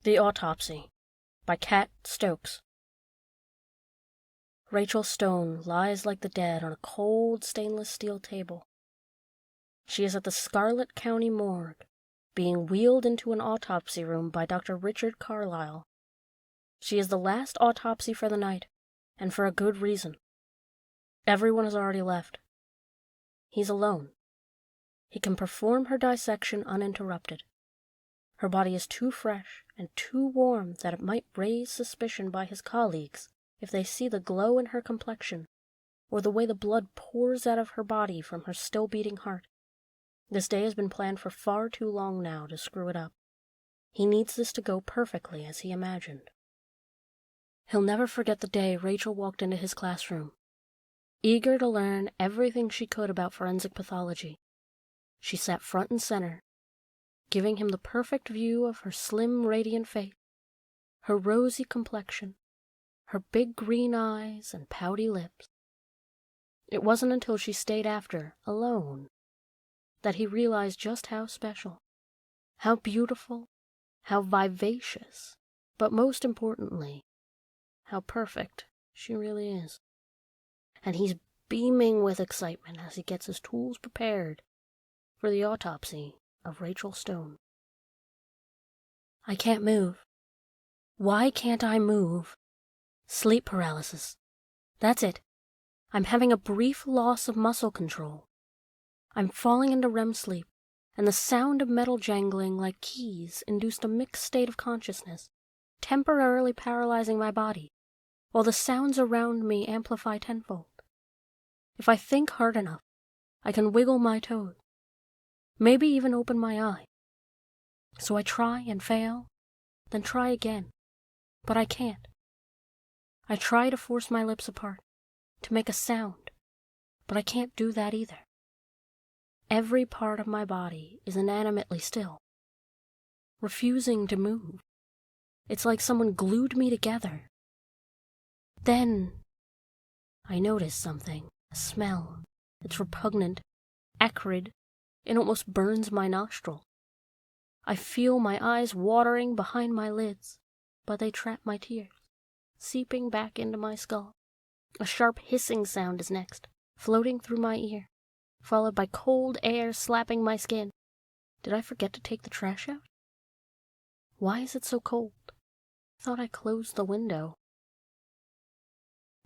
The Autopsy by Kat Stokes. Rachel Stone lies like the dead on a cold stainless steel table. She is at the Scarlet County morgue, being wheeled into an autopsy room by Dr. Richard Carlisle. She is the last autopsy for the night, and for a good reason. Everyone has already left. He's alone. He can perform her dissection uninterrupted. Her body is too fresh and too warm that it might raise suspicion by his colleagues if they see the glow in her complexion, or the way the blood pours out of her body from her still-beating heart. This day has been planned for far too long now to screw it up. He needs this to go perfectly as he imagined. He'll never forget the day Rachel walked into his classroom, eager to learn everything she could about forensic pathology. She sat front and center, giving him the perfect view of her slim, radiant face, her rosy complexion, her big green eyes and pouty lips. It wasn't until she stayed after, alone, that he realized just how special, how beautiful, how vivacious, but most importantly, how perfect she really is. And he's beaming with excitement as he gets his tools prepared for the autopsy of Rachel Stone. I can't move. Why can't I move? Sleep paralysis. That's it. I'm having a brief loss of muscle control. I'm falling into REM sleep, and the sound of metal jangling like keys induced a mixed state of consciousness, temporarily paralyzing my body, while the sounds around me amplify tenfold. If I think hard enough, I can wiggle my toes, maybe even open my eye. So I try and fail, then try again, but I can't. I try to force my lips apart, to make a sound, but I can't do that either. Every part of my body is inanimately still, refusing to move. It's like someone glued me together. Then I notice something, a smell. It's repugnant, acrid. It almost burns my nostril. I feel my eyes watering behind my lids, but they trap my tears, seeping back into my skull. A sharp hissing sound is next, floating through my ear, followed by cold air slapping my skin. Did I forget to take the trash out? Why is it so cold? I thought I closed the window.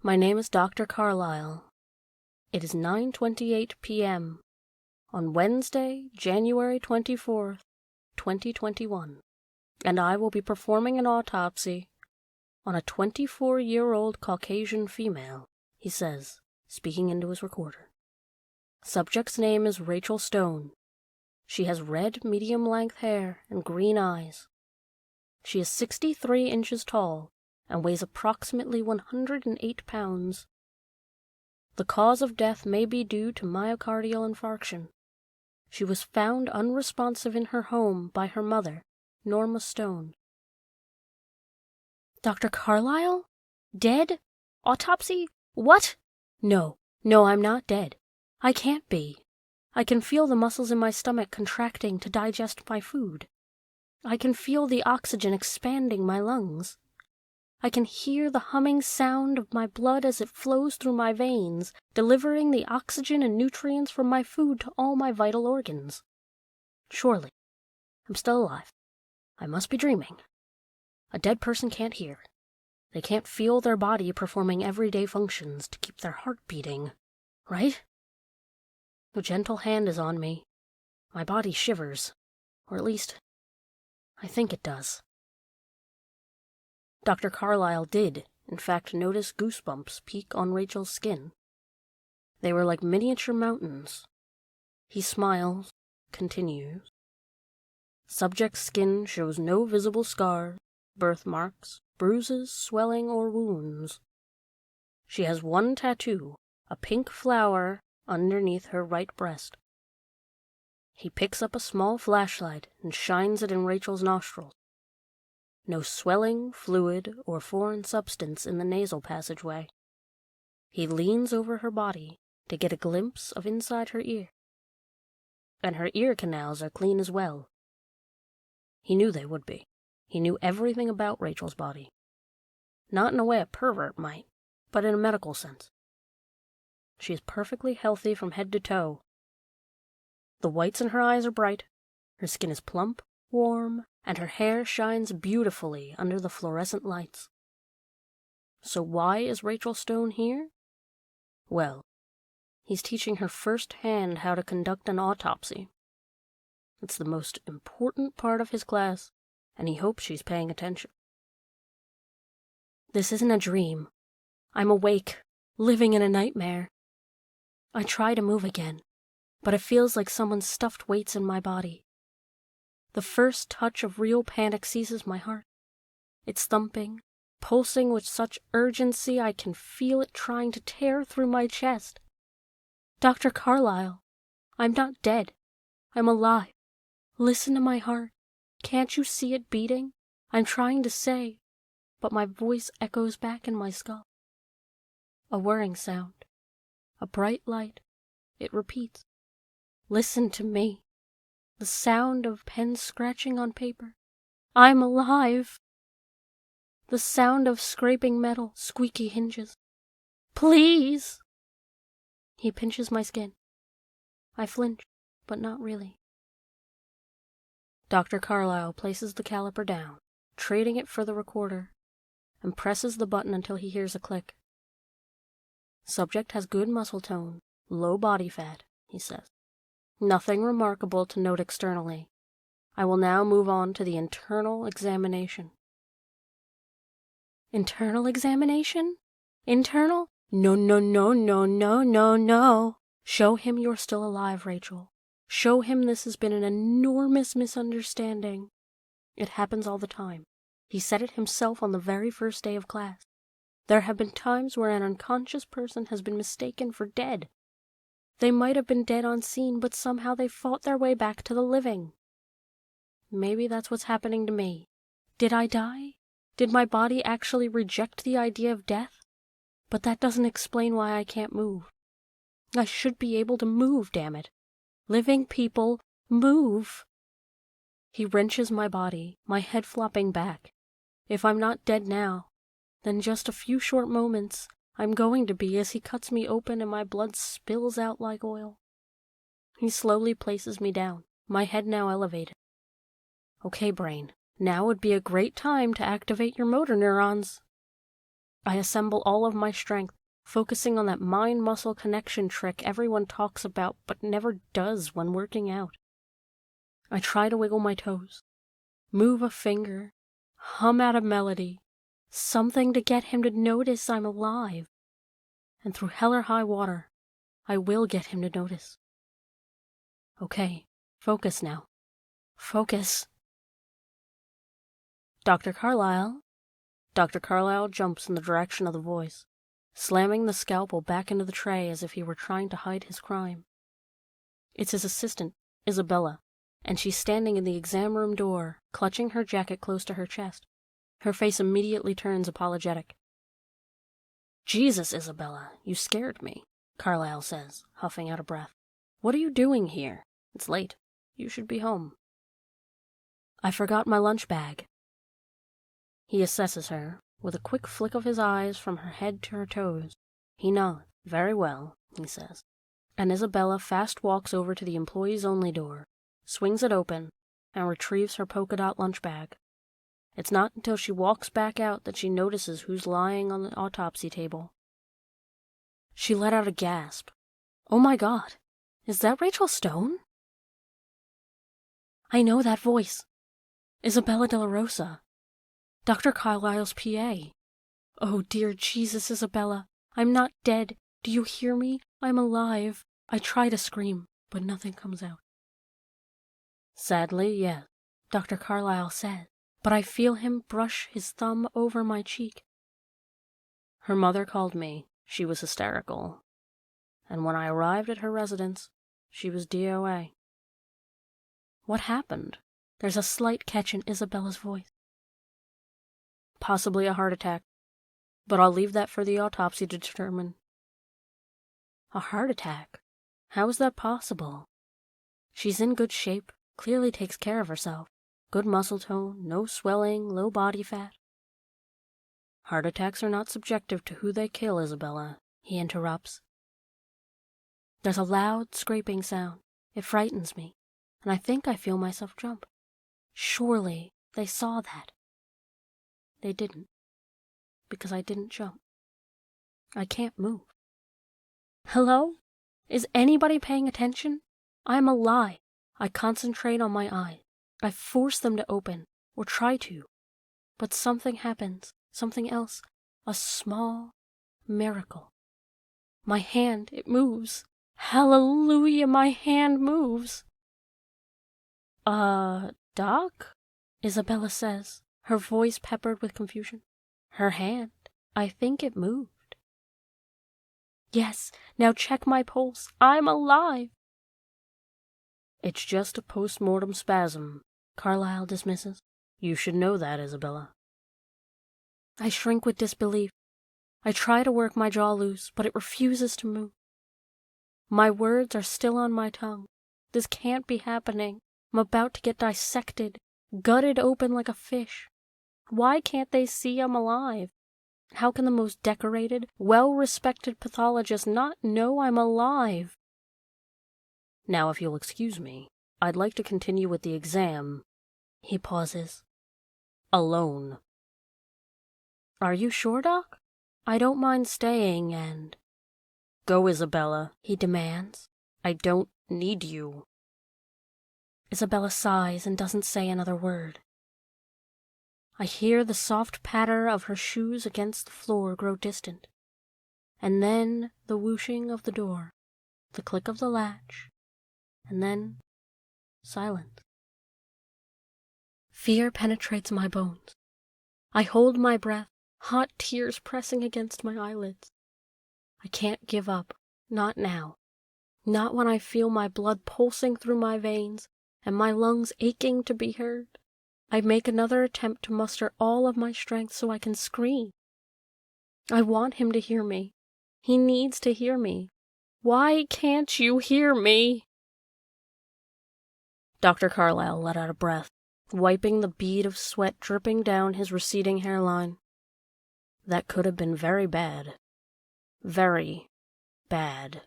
My name is Dr. Carlisle. It is 9:28 p.m. on Wednesday, January 24th, 2021, and I will be performing an autopsy on a 24-year-old Caucasian female, he says, speaking into his recorder. Subject's name is Rachel Stone. She has red, medium-length hair and green eyes. She is 63 inches tall and weighs approximately 108 pounds. The cause of death may be due to myocardial infarction. She was found unresponsive in her home by her mother, Norma Stone. Dr. Carlisle? Dead? Autopsy? What? No, I'm not dead. I can't be. I can feel the muscles in my stomach contracting to digest my food. I can feel the oxygen expanding my lungs. I can hear the humming sound of my blood as it flows through my veins, delivering the oxygen and nutrients from my food to all my vital organs. Surely, I'm still alive. I must be dreaming. A dead person can't hear. They can't feel their body performing everyday functions to keep their heart beating, right? A gentle hand is on me. My body shivers, or at least, I think it does. Dr. Carlisle did, in fact, notice goosebumps peek on Rachel's skin. They were like miniature mountains. He smiles, continues. Subject's skin shows no visible scars, birthmarks, bruises, swelling, or wounds. She has one tattoo, a pink flower, underneath her right breast. He picks up a small flashlight and shines it in Rachel's nostrils. No swelling, fluid, or foreign substance in the nasal passageway. He leans over her body to get a glimpse of inside her ear. And her ear canals are clean as well. He knew they would be. He knew everything about Rachel's body. Not in a way a pervert might, but in a medical sense. She is perfectly healthy from head to toe. The whites in her eyes are bright, her skin is plump, warm, and her hair shines beautifully under the fluorescent lights. So why is Rachel Stone here? Well, he's teaching her firsthand how to conduct an autopsy. It's the most important part of his class, and he hopes she's paying attention. This isn't a dream. I'm awake, living in a nightmare. I try to move again, but it feels like someone stuffed weights in my body. The first touch of real panic seizes my heart. It's thumping, pulsing with such urgency I can feel it trying to tear through my chest. Dr. Carlyle, I'm not dead. I'm alive. Listen to my heart. Can't you see it beating? I'm trying to say, but my voice echoes back in my skull. A whirring sound. A bright light. It repeats. Listen to me. The sound of pens scratching on paper. I'm alive. The sound of scraping metal, squeaky hinges. Please! He pinches my skin. I flinch, but not really. Dr. Carlyle places the caliper down, trading it for the recorder, and presses the button until he hears a click. Subject has good muscle tone, low body fat, he says. Nothing remarkable to note externally. I will now move on to the internal examination. Internal examination? Internal? No, no, no, no, no, no, no. Show him you're still alive, Rachel. Show him this has been an enormous misunderstanding. It happens all the time. He said it himself on the very first day of class. There have been times where an unconscious person has been mistaken for dead. They might have been dead on scene, but somehow they fought their way back to the living. Maybe that's what's happening to me. Did I die? Did my body actually reject the idea of death? But that doesn't explain why I can't move. I should be able to move, damn it. Living people, move. He wrenches my body, my head flopping back. If I'm not dead now, then just a few short moments, I'm going to be as he cuts me open and my blood spills out like oil. He slowly places me down, my head now elevated. Okay, brain, now would be a great time to activate your motor neurons. I assemble all of my strength, focusing on that mind-muscle connection trick everyone talks about but never does when working out. I try to wiggle my toes, move a finger, hum out a melody, something to get him to notice I'm alive. And through hell or high water, I will get him to notice. Okay, focus now. Focus. Dr. Carlyle. Dr. Carlyle jumps in the direction of the voice, slamming the scalpel back into the tray as if he were trying to hide his crime. It's his assistant, Isabella, and she's standing in the exam room door, clutching her jacket close to her chest. Her face immediately turns apologetic. Jesus, Isabella, you scared me, Carlyle says, huffing out a breath. What are you doing here? It's late. You should be home. I forgot my lunch bag. He assesses her, with a quick flick of his eyes from her head to her toes. He nods. Very well, he says. And Isabella fast walks over to the employees-only door, swings it open, and retrieves her polka-dot lunch bag. It's not until she walks back out that she notices who's lying on the autopsy table. She let out a gasp. Oh my God, is that Rachel Stone? I know that voice. Isabella de la Rosa. Dr. Carlyle's PA. Oh dear Jesus, Isabella, I'm not dead. Do you hear me? I'm alive. I try to scream, but nothing comes out. Sadly, yes, Dr. Carlyle said, but I feel him brush his thumb over my cheek. Her mother called me. She was hysterical. And when I arrived at her residence, she was DOA. What happened? There's a slight catch in Isabella's voice. Possibly a heart attack, but I'll leave that for the autopsy to determine. A heart attack? How is that possible? She's in good shape, clearly takes care of herself. Good muscle tone, no swelling, low body fat. Heart attacks are not subjective to who they kill, Isabella, he interrupts. There's a loud scraping sound. It frightens me, and I think I feel myself jump. Surely they saw that. They didn't, because I didn't jump. I can't move. Hello? Is anybody paying attention? I'm alive. I concentrate on my eyes. I force them to open, or try to. But something happens, something else, a small miracle. My hand, it moves. Hallelujah, my hand moves. Doc? Isabella says, her voice peppered with confusion. Her hand, I think it moved. Yes, now check my pulse. I'm alive. It's just a post-mortem spasm, Carlyle dismisses. You should know that, Isabella. I shrink with disbelief. I try to work my jaw loose, but it refuses to move. My words are still on my tongue. This can't be happening. I'm about to get dissected, gutted open like a fish. Why can't they see I'm alive? How can the most decorated, well-respected pathologist not know I'm alive? Now, if you'll excuse me, I'd like to continue with the exam. He pauses. Alone. Are you sure, Doc? I don't mind staying and... Go, Isabella, he demands. I don't need you. Isabella sighs and doesn't say another word. I hear the soft patter of her shoes against the floor grow distant, and then the whooshing of the door, the click of the latch, and then silence. Fear penetrates my bones. I hold my breath, hot tears pressing against my eyelids. I can't give up, not now, not when I feel my blood pulsing through my veins and my lungs aching to be heard. I make another attempt to muster all of my strength so I can scream. I want him to hear me. He needs to hear me. Why can't you hear me? Dr. Carlyle let out a breath, wiping the bead of sweat dripping down his receding hairline. That could have been very bad. Very bad.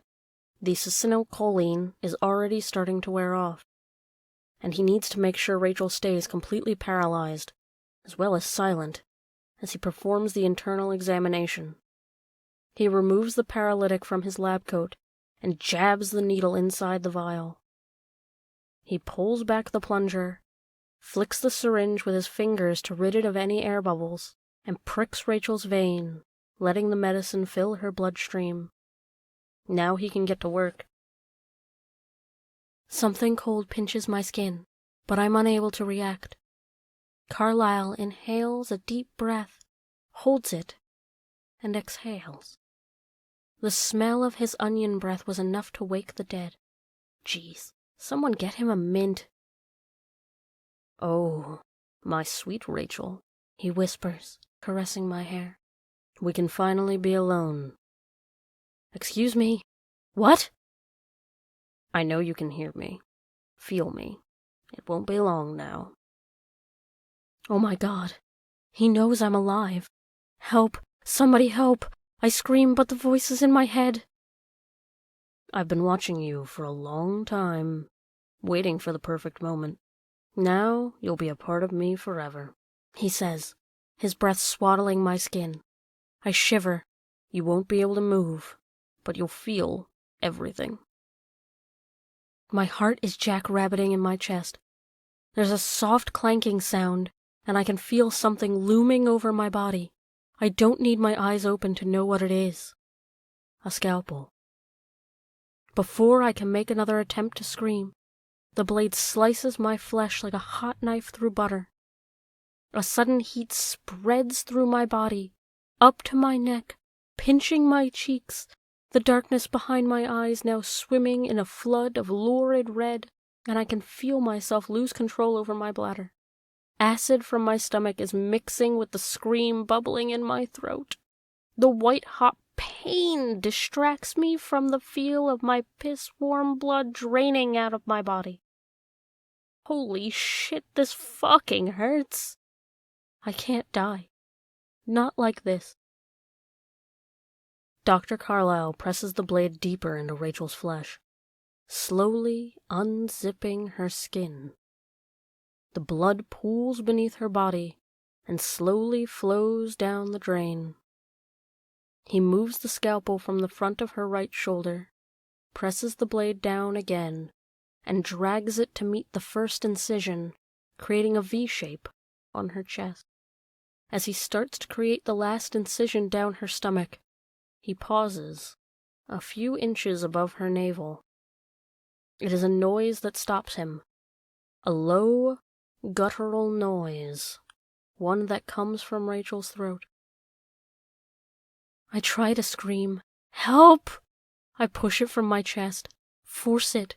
The succinylcholine is already starting to wear off, and he needs to make sure Rachel stays completely paralyzed, as well as silent, as he performs the internal examination. He removes the paralytic from his lab coat and jabs the needle inside the vial. He pulls back the plunger, flicks the syringe with his fingers to rid it of any air bubbles, and pricks Rachel's vein, letting the medicine fill her bloodstream. Now he can get to work. Something cold pinches my skin, but I'm unable to react. Carlyle inhales a deep breath, holds it, and exhales. The smell of his onion breath was enough to wake the dead. Jeez, someone get him a mint. Oh, my sweet Rachel, he whispers, caressing my hair. We can finally be alone. Excuse me. What? I know you can hear me. Feel me. It won't be long now. Oh my God. He knows I'm alive. Help. Somebody help. I scream, but the voice is in my head. I've been watching you for a long time, waiting for the perfect moment. Now you'll be a part of me forever, he says, his breath swaddling my skin. I shiver. You won't be able to move, but you'll feel everything. My heart is jackrabbiting in my chest. There's a soft clanking sound, and I can feel something looming over my body. I don't need my eyes open to know what it is. A scalpel. Before I can make another attempt to scream, the blade slices my flesh like a hot knife through butter. A sudden heat spreads through my body, up to my neck, pinching my cheeks, the darkness behind my eyes now swimming in a flood of lurid red, and I can feel myself lose control over my bladder. Acid from my stomach is mixing with the scream bubbling in my throat. The white-hot pain distracts me from the feel of my piss-warm blood draining out of my body. Holy shit, this fucking hurts. I can't die. Not like this. Dr. Carlyle presses the blade deeper into Rachel's flesh, slowly unzipping her skin. The blood pools beneath her body and slowly flows down the drain. He moves the scalpel from the front of her right shoulder, presses the blade down again, and drags it to meet the first incision, creating a V-shape on her chest. As he starts to create the last incision down her stomach, he pauses, a few inches above her navel. It is a noise that stops him, a low, guttural noise, one that comes from Rachel's throat. I try to scream, "Help!" I push it from my chest, force it,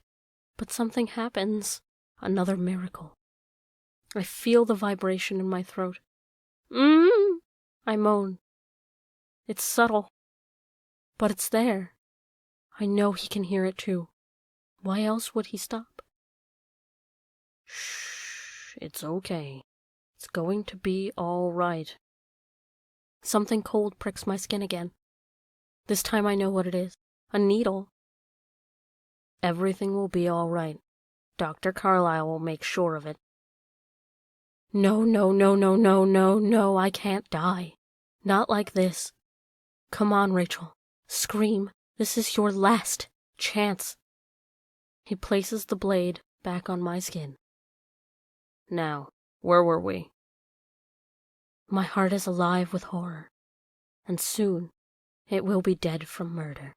but something happens, another miracle. I feel the vibration in my throat. I moan. It's subtle, but it's there. I know he can hear it too. Why else would he stop? Shh, it's okay. It's going to be all right. Something cold pricks my skin again. This time I know what it is. A needle. Everything will be all right. Dr. Carlyle will make sure of it. No, no, no, no, no, no, no, I can't die. Not like this. Come on, Rachel. Scream. This is your last chance. He places the blade back on my skin. Now, where were we? My heart is alive with horror, and soon it will be dead from murder.